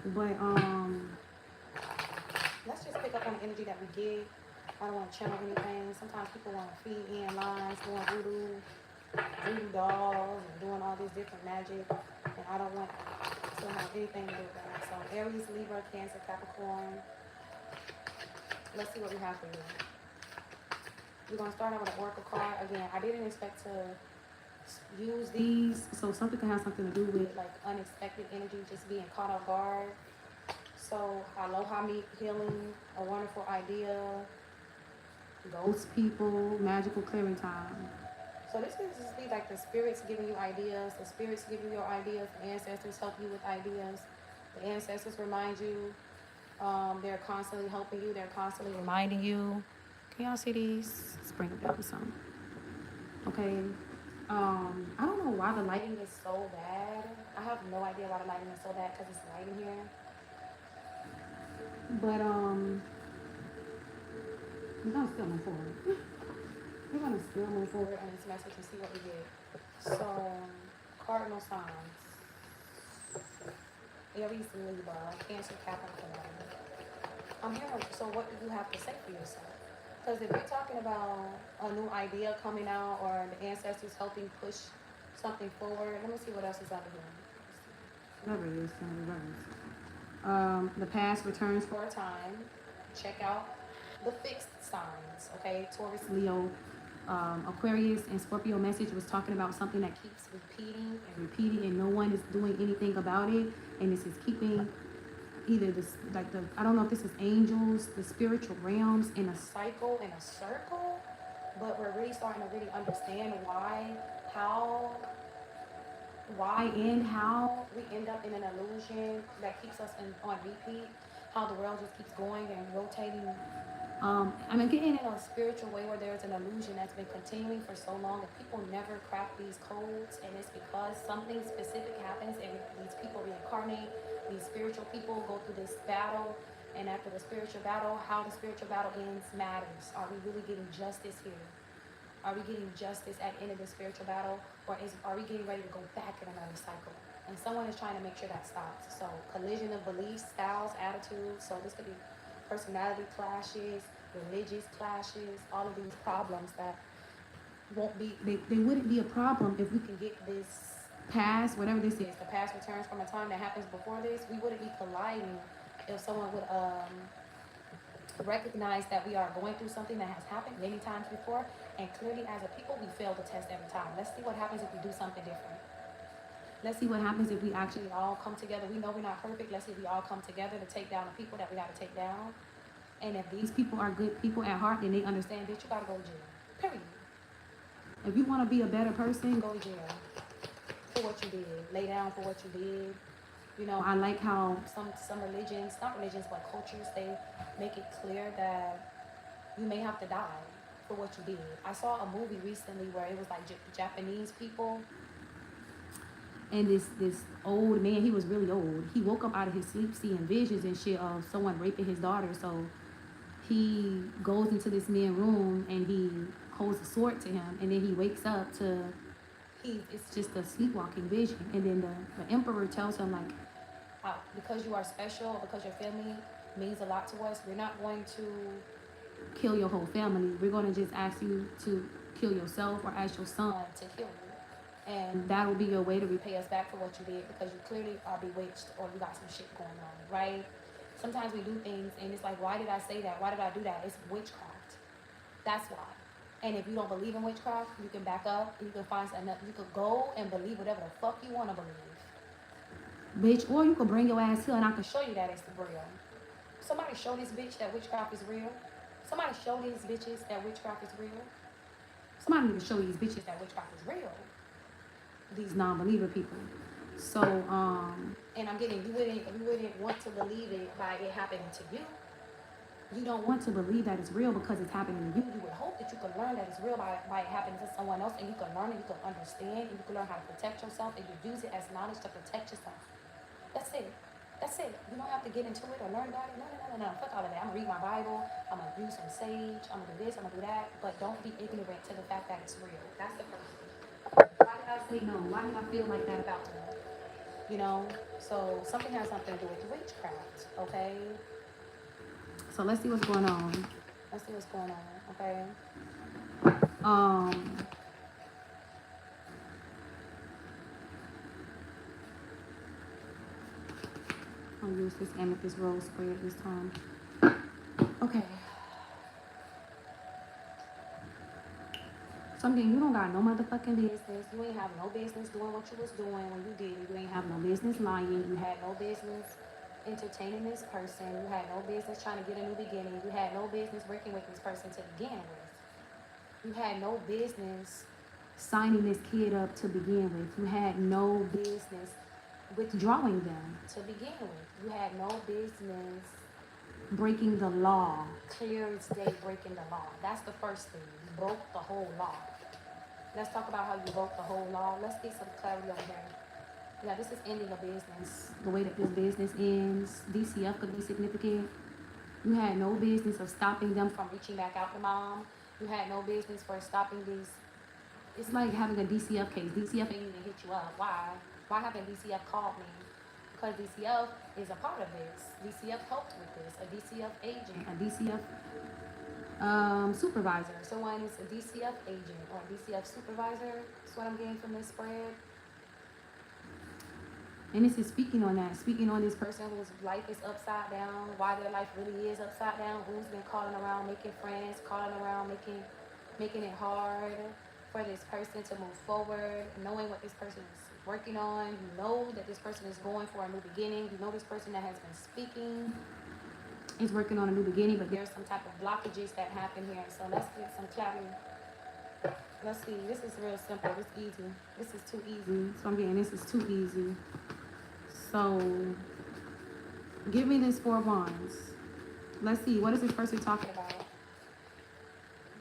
But let's just pick up on the energy that we get. I don't want to channel anything. Sometimes people want to feed in lines, doing voodoo dolls, and doing all this different magic. And I don't want to have anything to do with that. So Aries, Libra, Cancer, Capricorn. Let's see what we have for you. We're going to start out with an oracle card. Again, I didn't expect to use these. So something can have something to do with like unexpected energy, just being caught off guard. So aloha meet healing, a wonderful idea, ghost people, magical clearing time. So this could just be like the spirits giving you ideas, the spirits giving you your ideas, the ancestors help you with ideas, the ancestors remind you, they're constantly helping you, they're constantly reminding you. Can y'all see these? Let's bring them down some. Okay. I don't know why the lighting is so bad. I have no idea why the lighting is so bad because it's light in here. But we're gonna still move forward. We're gonna still move forward on this message and see what we get. So, Cardinal Signs, Aries, Libra, Cancer, Capricorn. I'm here. So, what do you have to say for yourself? Because if you're talking about a new idea coming out or the ancestors helping push something forward, let me see what else is under here. Whatever it is, the past returns for a time. Check out the fixed signs, okay? Taurus, Leo, Aquarius, and Scorpio message was talking about something that keeps repeating, and no one is doing anything about it. And this is keeping either this, like the, I don't know if this is angels, the spiritual realms in a cycle, in a circle, but we're really starting to really understand why and how we end up in an illusion that keeps us on repeat, how the world just keeps going and rotating. I'm getting in a spiritual way where there's an illusion that's been continuing for so long that people never crack these codes, and it's because something specific happens and these people reincarnate, these spiritual people go through this battle, and after the spiritual battle, how the spiritual battle ends matters. Are we really getting justice here? Are we getting justice at the end of the spiritual battle, or are we getting ready to go back in another cycle? And someone is trying to make sure that stops. So collision of beliefs, styles, attitudes. So this could be personality clashes, religious clashes, all of these problems that won't be, they wouldn't be a problem if we can get this past, whatever this is, the past returns from a time that happens before this. We wouldn't be colliding if someone would recognize that we are going through something that has happened many times before, and clearly as a people we fail the test every time. Let's see what happens if we do something different. Let's see what happens if we actually all come together. We know we're not perfect. Let's see if we all come together to take down the people that we got to take down. And if these people are good people at heart, then they understand, bitch, you got to go to jail. Period. If you want to be a better person, go to jail for what you did. Lay down for what you did. You know, I like how some religions, not religions, but cultures, they make it clear that you may have to die for what you did. I saw a movie recently where it was like Japanese people, and this old man, he was really old. He woke up out of his sleep seeing visions and shit of someone raping his daughter. So he goes into this man's room and he holds a sword to him, and then he wakes up to it's just a sleepwalking vision. And then the emperor tells him, like, because you are special, because your family means a lot to us, we're not going to kill your whole family. We're going to just ask you to kill yourself or ask your son to kill you. And that'll be your way to repay us back for what you did, because you clearly are bewitched or you got some shit going on, right? Sometimes we do things and it's like, why did I say that? Why did I do that? It's witchcraft. That's why. And if you don't believe in witchcraft, you can back up. You can find something. You could go and believe whatever the fuck you want to believe, bitch. Or you could bring your ass here and I can show you that it's real. Somebody show this bitch that witchcraft is real. Somebody show these bitches that witchcraft is real. Somebody need to show these bitches that witchcraft is real. These non-believer people. So, and I'm getting, you wouldn't want to believe it by it happening to you. You don't want to believe that it's real because it's happening to you. You would hope that you could learn that it's real by it happening to someone else, and you can learn it, you can understand, and you can learn how to protect yourself, and you use it as knowledge to protect yourself. That's it. That's it. You don't have to get into it or learn about it. No. Fuck all of that. I'm going to read my Bible. I'm going to use some sage. I'm going to do this. I'm going to do that. But don't be ignorant to the fact that it's real. That's the first thing. Why did I say no? Why did I feel like that about me? you know? So something has something to do with witchcraft, okay? So let's see what's going on. Let's see what's going on, okay? I'll use this amethyst rose spread this time. Okay. Something you don't got no motherfucking business. You ain't have no business doing what you was doing when you did it. You ain't have no business lying. You had no business entertaining this person. You had no business trying to get a new beginning. You had no business working with this person to begin with. You had no business signing this kid up to begin with. You had no business withdrawing them to begin with. You had no business breaking the law. Clear as day breaking the law. That's the first thing. You broke the whole law. Let's talk about how you broke the whole law. Let's get some clarity over here. Yeah, this is ending a business. The way that this business ends, DCF could be significant. You had no business of stopping them from reaching back out to mom. You had no business for stopping these. It's like having a DCF case. DCF ain't even hit you up. Why? Why haven't DCF called me? Because DCF is a part of this. DCF helped with this. A DCF agent, a DCF supervisor. So when it's a DCF agent or a DCF supervisor, that's what I'm getting from this spread. And this is speaking on that, speaking on this person whose life is upside down, why their life really is upside down, who's been calling around, making friends, calling around, making it hard for this person to move forward, knowing what this person is working on. You know that this person is going for a new beginning. You know this person that has been speaking is working on a new beginning, but there's some type of blockages that happen here. So let's get some clarity. Let's see. This is real simple. It's easy. This is too easy. So I'm getting this is too easy. So give me this 4 of Wands. Let's see. What is this person talking about?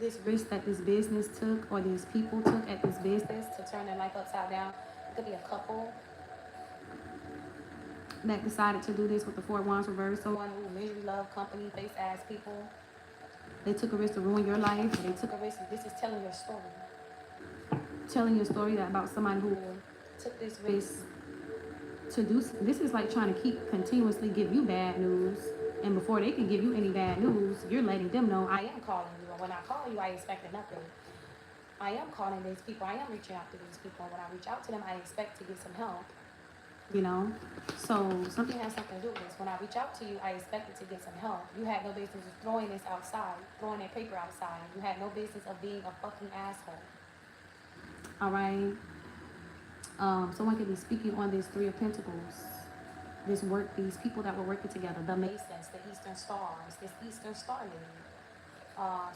This risk that this business took or these people took at this business to turn their life upside down. It could be a couple that decided to do this with the 4 of Wands reverse. Someone who misery, love, company, face ass people. They took a risk to ruin your life. They took a risk. This is telling your story. Telling your story about somebody who took this risk to do. This is like trying to continuously give you bad news. And before they can give you any bad news, you're letting them know, I am calling you. And when I call you, I expect nothing. I am calling these people. I am reaching out to these people. And when I reach out to them, I expect to get some help. You know, so something has something to do with this. When I reach out to you, I expected to get some help. You had no business of throwing this outside, throwing that paper outside. You had no business of being a fucking asshole. All right. Someone could be speaking on this 3 of Pentacles. This work, these people that were working together, the Masons, the Eastern Stars, this Eastern Star lady.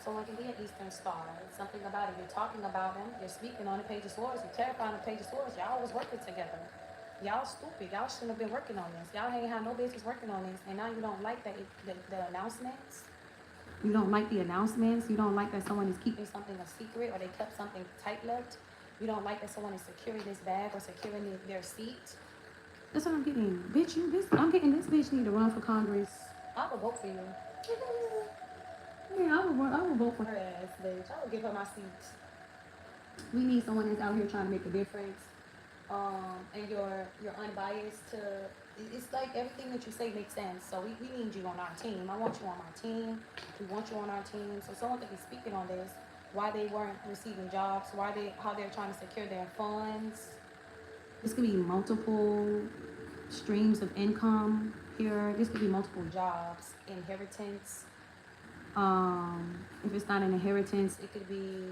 Someone can be an Eastern Star. It's something about it. You're talking about them. You're speaking on the Page of Swords. You're terrifying the Page of Swords. Y'all was working together. Y'all stupid. Y'all shouldn't have been working on this. Y'all ain't had no business working on this. And now you don't like that the announcements. You don't like the announcements. You don't like that someone is keeping something a secret or they kept something tight-lipped. You don't like that someone is securing this bag or securing their seat. That's what I'm getting. Bitch, I'm getting this bitch need to run for Congress. I would vote for you. Yeah, I would vote for her ass, bitch. I would give her my seat. We need someone that's out here trying to make a difference. And you're unbiased to, it's like everything that you say makes sense. So we need you on our team. I want you on my team. We want you on our team. So someone could be speaking on this, why they weren't receiving jobs, how they're trying to secure their funds. This could be multiple streams of income here. This could be multiple jobs, inheritance. If it's not an inheritance, it could be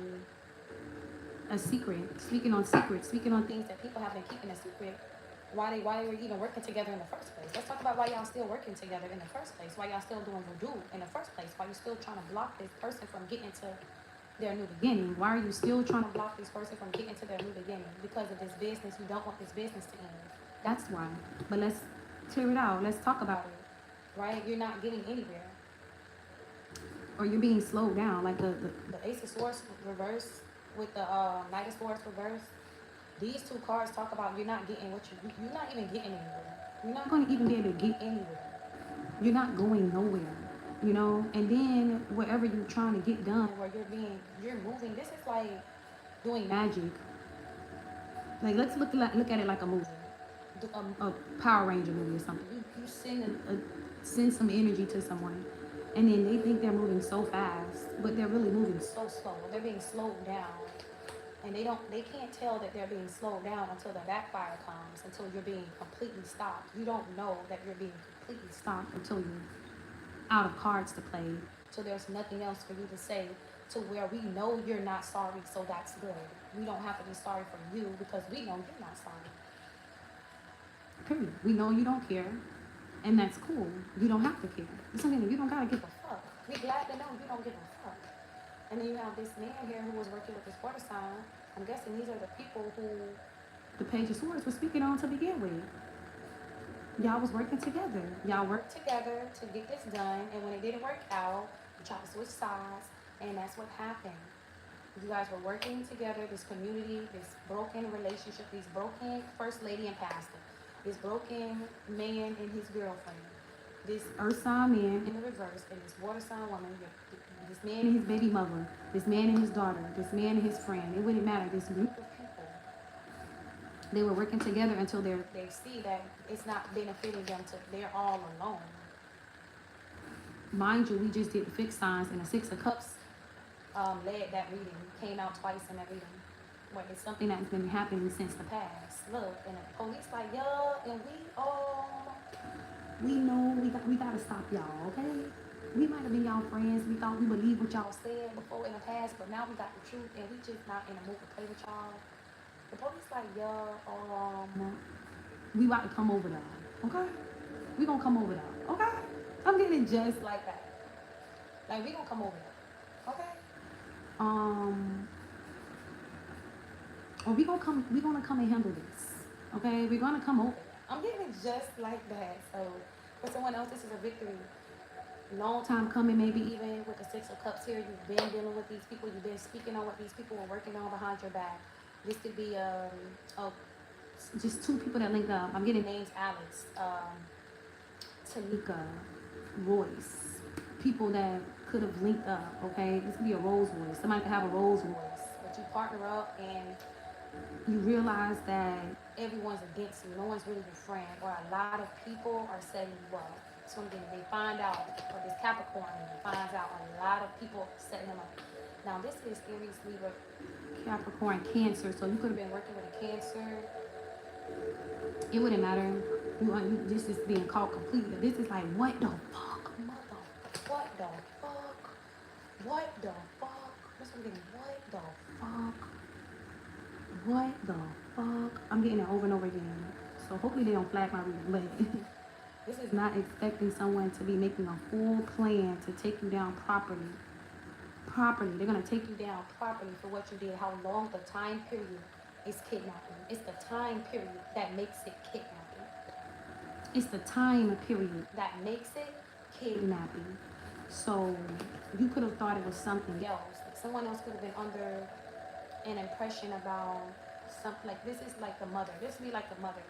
a secret. Speaking on secrets, speaking on things that people have been keeping a secret. Why they were even working together in the first place. Let's talk about why y'all still working together in the first place. Why y'all still doing voodoo in the first place. Why you still trying to block this person from getting to their new beginning. Why are you still trying to block this person from getting to their new beginning? Because of this business. You don't want this business to end. That's why. But let's clear it out. Let's talk about it. Right? You're not getting anywhere. Or you're being slowed down. Like the Ace of Swords reverse with the Knight of Swords reverse. These 2 cards talk about you're not getting you're not even getting anywhere. You're not going to even be able to get anywhere. You're not going nowhere, you know? And then whatever you're trying to get done, where you're moving, this is like doing magic. Like, let's look at it like a movie. a Power Ranger movie or something. You send some energy to someone, and then they think they're moving so fast, but they're really moving so slow. They're being slowed down, and they can't tell that they're being slowed down until the backfire comes, until you're being completely stopped. You don't know that you're being completely stopped until you're out of cards to play. So there's nothing else for you to say, to where we know you're not sorry, so that's good. We don't have to be sorry for you because we know you're not sorry. Period. We know you don't care, and that's cool. You don't have to care. It's something that you don't gotta give a fuck. We glad to know you don't give a fuck. And then you have this man here who was working with this water sign. I'm guessing these are the people who the Page of Swords was speaking on to begin with. Y'all was working together. Y'all worked together to get this done, and when it didn't work out, you tried to switch sides, and that's what happened. You guys were working together, this community, this broken relationship, these broken first lady and pastor, this broken man and his girlfriend, this earth sign man in the reverse, and this water sign woman, this man and his baby mother, this man and his daughter, this man and his friend. It wouldn't matter. This group of people, they were working together until they see that it's not benefiting them. They're all alone. Mind you, we just did the fixed signs, and the Six of Cups led that reading, came out twice in that reading. But it's something that's been happening since the past. Look, and the police like, yo, and we know we gotta stop y'all, okay? We might have been y'all friends. We thought we believed what y'all said before in the past, but now we got the truth, and we just not in the mood to play with y'all. The police like, yo, we about to come over there, okay? We gonna come over there, okay? I'm getting just like that. Like, we gonna come over there, okay? Or we gonna come and handle this, okay? We're gonna come over. I'm getting just like that. So for someone else, this is a victory. Long time coming, maybe even with the Six of Cups here. You've been dealing with these people. You've been speaking on what these people were working on behind your back. This could be just two people that linked up. I'm getting names: Alex, Tanika, Royce. People that could have linked up. Okay, this could be a Rolls Royce. Somebody could have a Rolls Royce, but you partner up and you realize that everyone's against you. No one's really your friend, or a lot of people are setting you up. So again, they find out, or this Capricorn finds out a lot of people setting him up. Now this is Aries, Libra, Capricorn, Cancer. So you could have been working with a Cancer. It wouldn't matter. This is being caught completely. This is like, what the fuck, mother? What the fuck? What the fuck? That's what I'm getting. What the fuck? What the fuck? I'm getting it over and over again. So hopefully they don't flag my reading. But this is not expecting someone to be making a full plan to take you down properly. They're going to take you down properly for what you did. How long the time period is kidnapping. It's the time period that makes it kidnapping. It's the time period that makes it kidnapping. So you could have thought it was something else. Like someone else could have been under an impression about something. Like this is like the mother. This would be like the mother.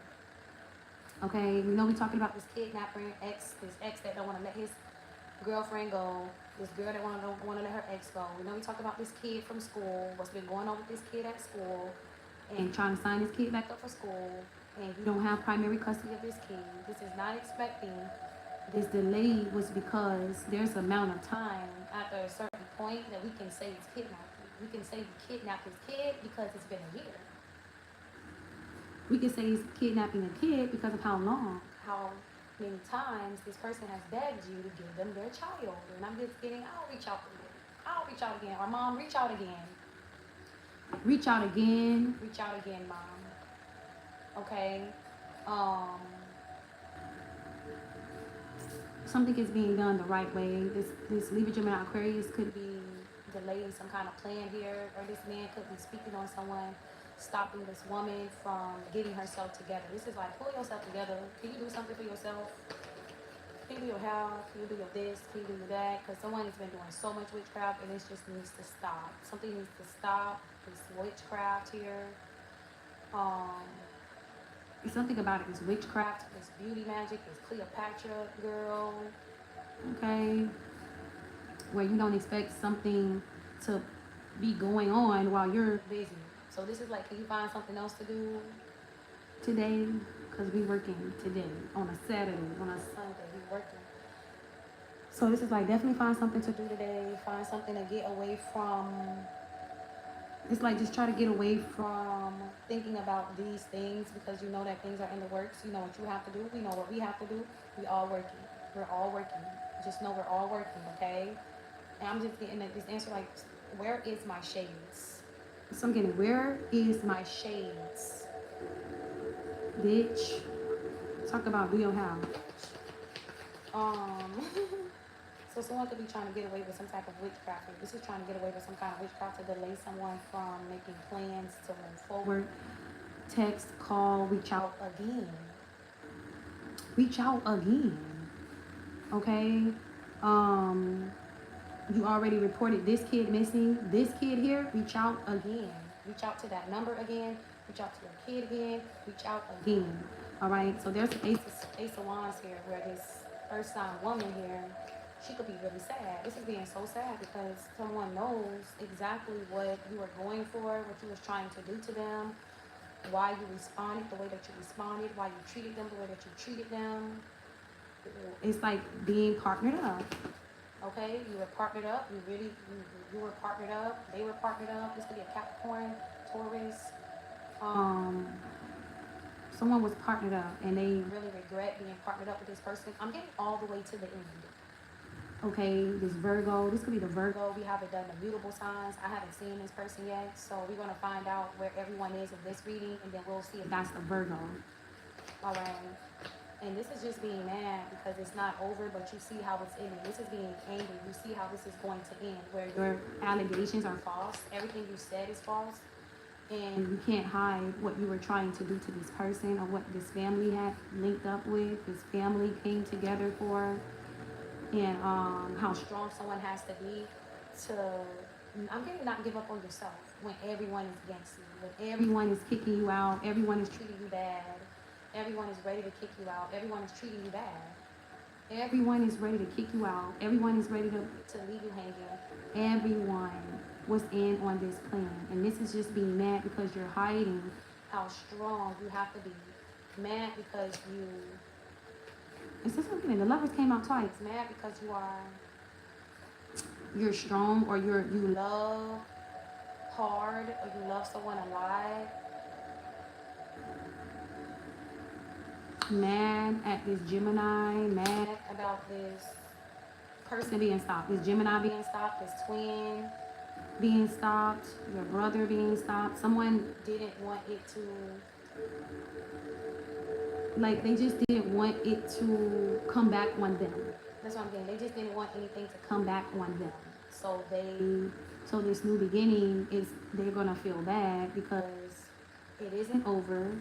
Okay, we know we're talking about this kidnapper this ex that don't want to let his girlfriend go, this girl that don't want to let her ex go. We know we talk about this kid from school, what's been going on with this kid at school, and trying to sign this kid back up for school, and you don't have primary custody of this kid. This is not expecting. This delay was because there's an amount of time after a certain point that we can say it's kidnapping. We can say he kidnapped his kid because it's been a year. We can say he's kidnapping a kid because of how long, how many times this person has begged you to give them their child. And I'm just kidding. I'll reach out again. Or mom, reach out again. Reach out again, mom. Okay? Something is being done the right way. This Libra, Gemini, Aquarius could be delaying some kind of plan here, or this man could be speaking on someone, stopping this woman from getting herself together. This is like, pull yourself together. Can you do something for yourself? Can you do your hair? Can you do your this? Can you do your that? Because someone has been doing so much witchcraft, and it just needs to stop. Something needs to stop. This witchcraft here. It's something about it. It's witchcraft. It's beauty magic. It's Cleopatra girl. Okay. Where you don't expect something to be going on while you're busy. So this is like, can you find something else to do? today because we working today on a Saturday, on a Sunday, we working. So this is like definitely find something to do today. Find something to get away from. It's like just try to get away from thinking about these things because you know that things are in the works. You know what you have to do. We know what we have to do. We all working. We're all working. Just know we're all working, okay? And I'm just getting this answer like, where is my shades? So I'm getting, where is my shades? Bitch. Talk about do your hair. So someone could be trying to get away with some type of witchcraft. This is trying to get away with some kind of witchcraft to delay someone from making plans to move forward. Text, call, reach out again. Reach out again. Okay? You already reported this kid missing. This kid here, reach out again. Reach out to that number again. Reach out to your kid again. Reach out again. All right? So there's an Ace of Wands here where this earth sign woman here, she could be really sad. This is being so sad because someone knows exactly what you were going for, what you was trying to do to them, why you responded the way that you responded, why you treated them the way that you treated them. It's like being partnered up. Okay, you were partnered up. You were partnered up. They were partnered up. This could be a Capricorn, Taurus. Someone was partnered up and they really regret being partnered up with this person. I'm getting all the way to the end. Okay, this Virgo, this could be the Virgo. We haven't done the mutable signs. I haven't seen this person yet. So we're going to find out where everyone is in this reading and then we'll see if that's the Virgo. All right. And this is just being mad because it's not over, but you see how it's ending. This is being angry. You see how this is going to end, where your allegations are false. Everything you said is false. And you can't hide what you were trying to do to this person or what this family had linked up with, this family came together for, and how strong someone has to be to, I'm getting not give up on yourself when everyone is against you, when everyone is kicking you out, everyone is treating you bad, everyone is ready to kick you out, everyone is treating you bad. Everyone is ready to kick you out. Everyone is ready to leave you hanging. Everyone was in on this plan. And this is just being mad because you're hiding how strong you have to be. Mad because you... Is this something? The Lovers came out twice. Mad because you're strong or you love hard or you love someone alive. Mad at this Gemini, mad about this person being stopped, this Gemini being stopped, this twin being stopped, your brother being stopped. Someone didn't want it to, like they just didn't want it to come back on them. That's what I'm saying. They just didn't want anything to come back on them. So this new beginning is, they're gonna feel bad because it isn't over.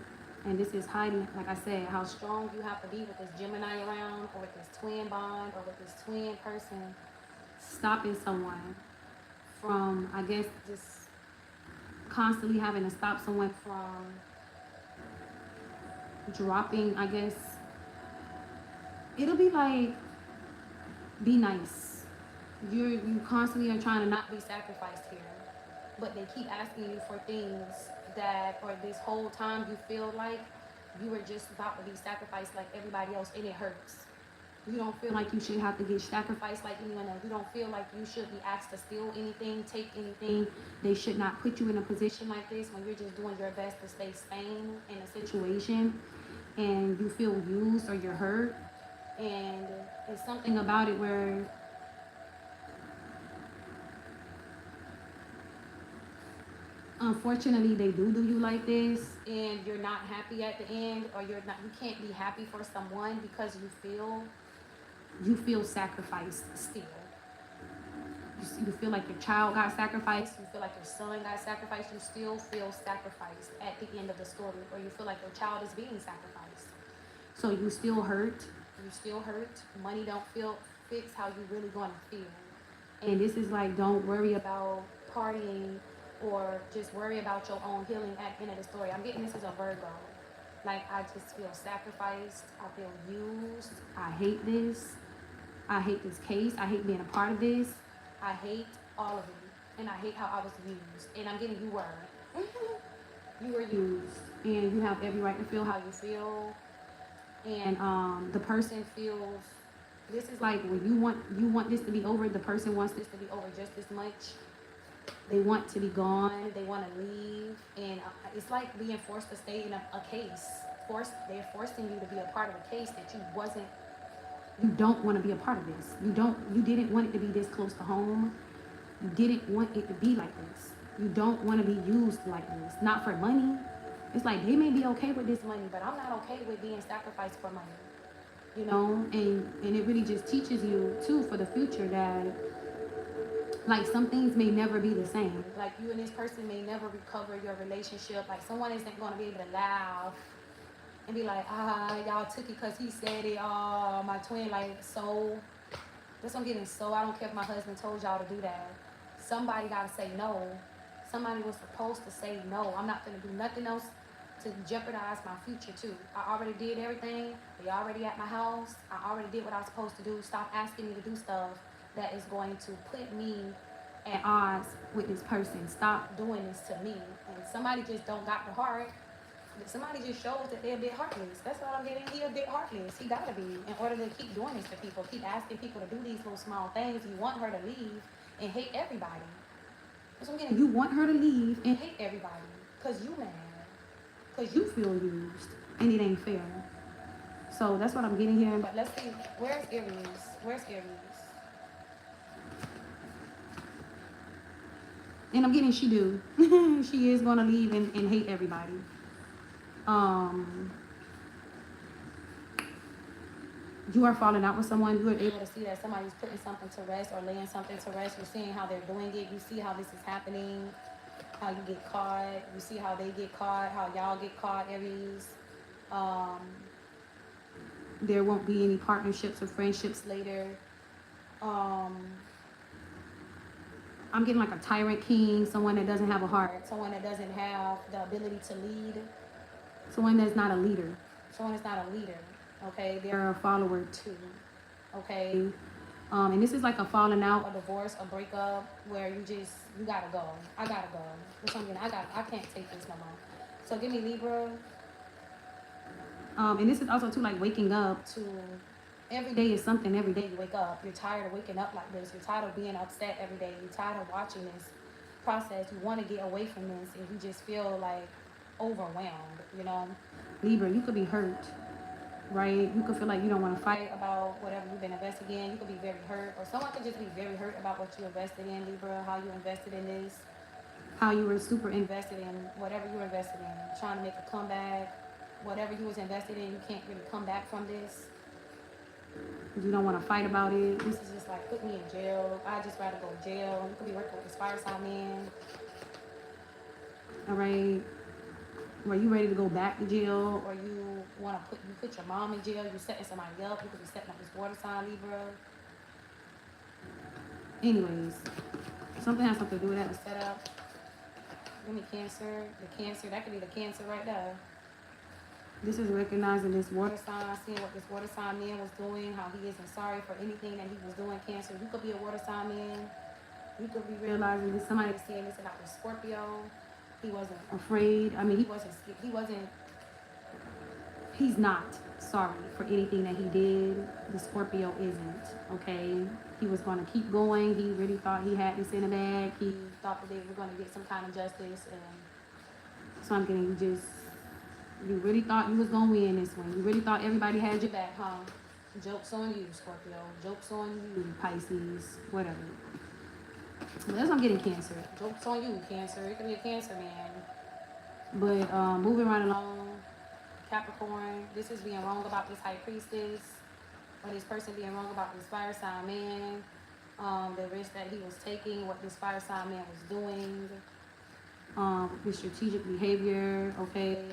And this is hiding, like I said, how strong you have to be with this Gemini around or with this twin bond or with this twin person stopping someone from, I guess, just constantly having to stop someone from dropping, I guess. It'll be like, be nice. You constantly are trying to not be sacrificed here. But they keep asking you for things that, or this whole time you feel like you were just about to be sacrificed like everybody else, and it hurts. You don't feel like you should have to get sacrificed like anyone else. You don't feel like you should be asked to steal anything, take anything. They should not put you in a position like this when you're just doing your best to stay sane in a situation and you feel used or you're hurt. And it's something about it where unfortunately they do you like this and you're not happy at the end, or you can't be happy for someone because you feel sacrificed still. You feel like your child got sacrificed, you feel like your son got sacrificed, you still feel sacrificed at the end of the story, or you feel like your child is being sacrificed. So you still hurt, money don't fix how you really gonna feel. And this is like, don't worry about partying or just worry about your own healing at the end of the story. I'm getting this as a Virgo. Like, I just feel sacrificed. I feel used. I hate this. I hate this case. I hate being a part of this. I hate all of it. And I hate how I was used. And I'm getting, you were. You were used, and you have every right to feel how you feel. And the person feels this is like when you want this to be over. The person wants this to be over just as much. They want to be gone. They want to leave, and it's like being forced to stay in a case. They're forcing you to be a part of a case that you wasn't. You don't want to be a part of this. You didn't want it to be this close to home. You didn't want it to be like this. You don't want to be used like this. Not for money. It's like they may be okay with this money, but I'm not okay with being sacrificed for money. You know, and it really just teaches you too for the future that like some things may never be the same. Like you and this person may never recover your relationship. Like someone isn't going to be able to laugh and be like, y'all took it because he said it. Oh, my twin, like, so. That's what I'm getting. So I don't care if my husband told y'all to do that. Somebody got to say no. Somebody was supposed to say no. I'm not going to do nothing else to jeopardize my future too. I already did everything. They already at my house. I already did what I was supposed to do. Stop asking me to do stuff that is going to put me at odds with this person. Stop doing this to me. And somebody just don't got the heart. Somebody just shows that they're a bit heartless. That's what I'm getting. He a bit heartless. He gotta be in order to keep doing this to people. Keep asking people to do these little small things. You want her to leave and hate everybody. That's what I'm getting. You want her to leave and hate everybody because you mad. Because you feel used and it ain't fair. So that's what I'm getting here. But let's see. Where's Aries? Where's Aries? And I'm getting she do. She is going to leave and hate everybody. You are falling out with someone. You are able to see that somebody's putting something to rest or laying something to rest. You're seeing how they're doing it. You see how this is happening. How you get caught. You see how they get caught. How y'all get caught, Aries. There won't be any partnerships or friendships later. I'm getting like a tyrant king, someone that doesn't have a heart, someone that doesn't have the ability to lead, someone that's not a leader, someone that's not a leader, okay? They're a follower too, okay? And this is like a falling out, a divorce, a breakup, where you gotta go. I gotta go. Or something. I can't take this no more. So give me Libra. And this is also too like waking up to. Every day is something. Every day you wake up, you're tired of waking up like this. You're tired of being upset every day. You're tired of watching this process. You want to get away from this, and you just feel like overwhelmed, you know. Libra, you could be hurt, right? You could feel like you don't want to fight about whatever you've been invested in. You could be very hurt, or someone could just be very hurt about what you invested in, Libra, how you invested in this, how you were super invested in whatever you were invested in, trying to make a comeback. Whatever you was invested in, you can't really come back from this. You don't want to fight about it. This is just like, put me in jail. I just rather go to jail. You could be working with this fire sign man. All right. Or you ready to go back to jail, or you want to put your mom in jail. You're setting somebody up. You could be setting up this water sign, Libra. Anyways, something has something to do with that to set up. Give me Cancer. The Cancer, that could be the Cancer right there. This is recognizing this water sign, seeing what this water sign man was doing, how he isn't sorry for anything that he was doing, Cancer. You could be a water sign man. You could be realizing that somebody is seeing this about the Scorpio. He wasn't afraid. I mean, he's not sorry for anything that he did. The Scorpio isn't, okay? He was going to keep going. He really thought he had this in the bag. He thought that they were going to get some kind of justice. And so I'm getting you really thought you was going to win this one. You really thought everybody had your back, huh? Joke's on you, Scorpio. Joke's on you, Pisces. Whatever. But that's what I'm getting, Cancer. Joke's on you, Cancer. It could be a Cancer, man. But moving right along, Capricorn. This is being wrong about this High Priestess. Or this person being wrong about this fire sign man. The risk that he was taking, what this fire sign man was doing. With strategic behavior, okay?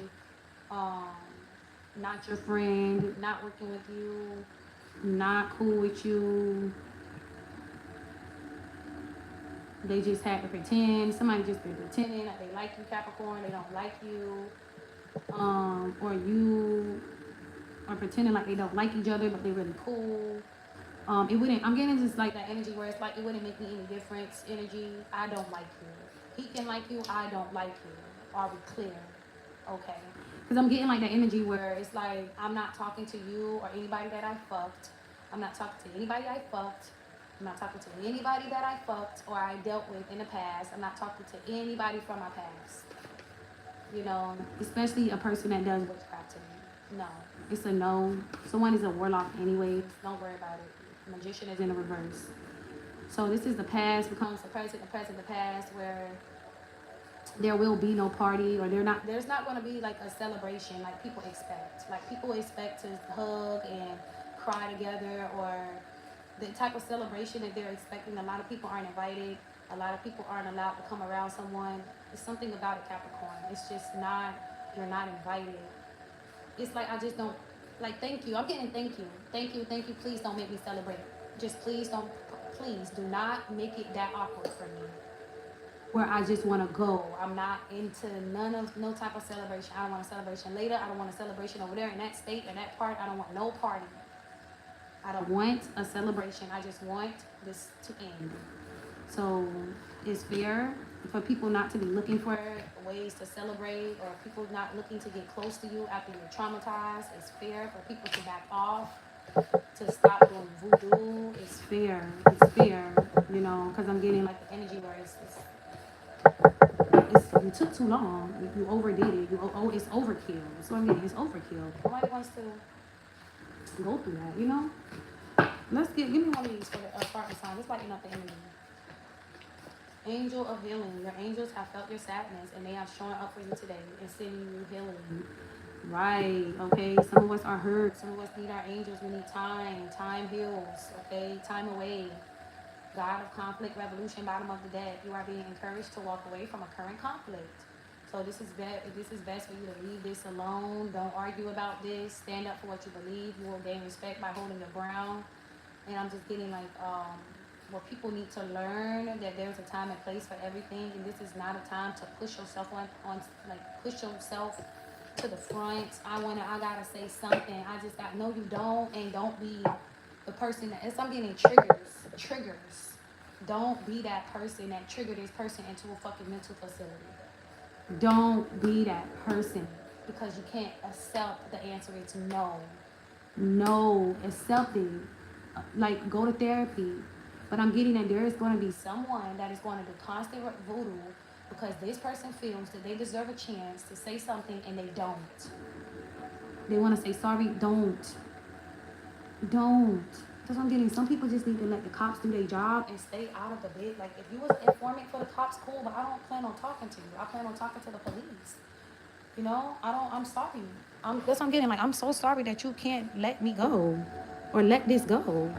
Not your friend, not working with you, not cool with you. They just had to pretend. Somebody just been pretending that they like you, Capricorn. They don't like you. Or you are pretending like they don't like each other, but they're really cool. I'm getting just like that energy where it's like it wouldn't make me any difference. Energy, I don't like you. He can like you, I don't like you. Are we clear? Okay. Because I'm getting like that energy where it's like, I'm not talking to you or anybody that I fucked. I'm not talking to anybody I fucked. I'm not talking to anybody that I fucked or I dealt with in the past. I'm not talking to anybody from my past. You know, especially a person that does witchcraft to me. No. It's a no. Someone is a warlock anyways. Don't worry about it. Magician is in the reverse. So this is the past becomes the present, the past, where there will be no party, or there's not going to be like a celebration like people expect. Like people expect to hug and cry together, or the type of celebration that they're expecting. A lot of people aren't invited. A lot of people aren't allowed to come around someone. It's something about it, Capricorn. It's just not, you're not invited. It's like, I just don't, like, thank you. I'm getting thank you. Thank you, thank you. Please don't make me celebrate. Just please don't, please do not make it that awkward for me, where I just want to go. I'm not into no type of celebration. I don't want a celebration later. I don't want a celebration over there in that state or that part. I don't want no party. I don't want a celebration. I just want this to end. So it's fair for people not to be looking for ways to celebrate, or people not looking to get close to you after you're traumatized. It's fair for people to back off, to stop doing voodoo. It's fair. It's fair, you know, because I'm getting like the energy where you took too long. You overdid it. It's overkill. So I'm getting, it's overkill. Nobody wants to go through that, you know. Give me one of these for the partner sign. Just lighten up the energy. Angel of healing. Your angels have felt your sadness and they are showing up for you today and sending you healing. Right, okay. Some of us are hurt. Some of us need our angels. We need time. Time heals, okay? Time away. God of conflict, revolution, bottom of the deck. You are being encouraged to walk away from a current conflict. So this is best for you to leave this alone. Don't argue about this. Stand up for what you believe. You will gain respect by holding your ground. And I'm just getting like, where people need to learn that there's a time and place for everything, and this is not a time to push yourself push yourself to the front. I gotta say something. No, you don't, and don't be the person that, I'm getting triggers. Don't be that person that triggered this person into a fucking mental facility. Don't be that person, because you can't accept the answer. It's no. No, accept it. Like, go to therapy. But I'm getting that there is going to be someone that is going to do constant voodoo because this person feels that they deserve a chance to say something and they don't. They want to say sorry. Don't. That's what I'm getting. Some people just need to let the cops do their job and stay out of the bit. Like, if you was informant for the cops, cool, but I don't plan on talking to you. I plan on talking to the police. You know, I'm sorry. That's what I'm getting. Like, I'm so sorry that you can't let me go or let this go.